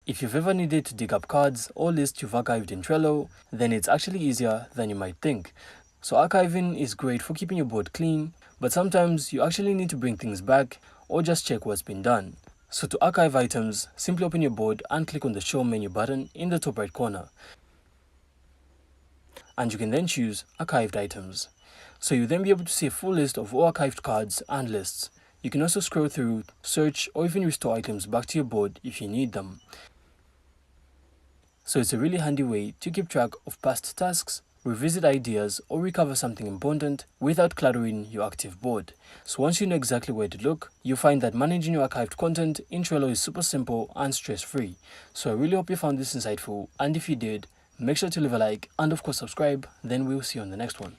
If you've ever needed to dig up cards or lists you've archived in Trello, then it's actually easier than you might think. So archiving is great for keeping your board clean, but sometimes you actually need to bring things back or just check what's been done. So to archive items, simply open your board and click on the Show Menu button in the top right corner. And you can then choose Archived Items. So you'll then be able to see a full list of all archived cards and lists. You can also scroll through, search, or even restore items back to your board if you need them. So it's a really handy way to keep track of past tasks, revisit ideas, or recover something important without cluttering your active board. So once you know exactly where to look, you'll find that managing your archived content in Trello is super simple and stress-free. So I really hope you found this insightful, and if you did, make sure to leave a like and of course subscribe. Then we'll see you on the next one.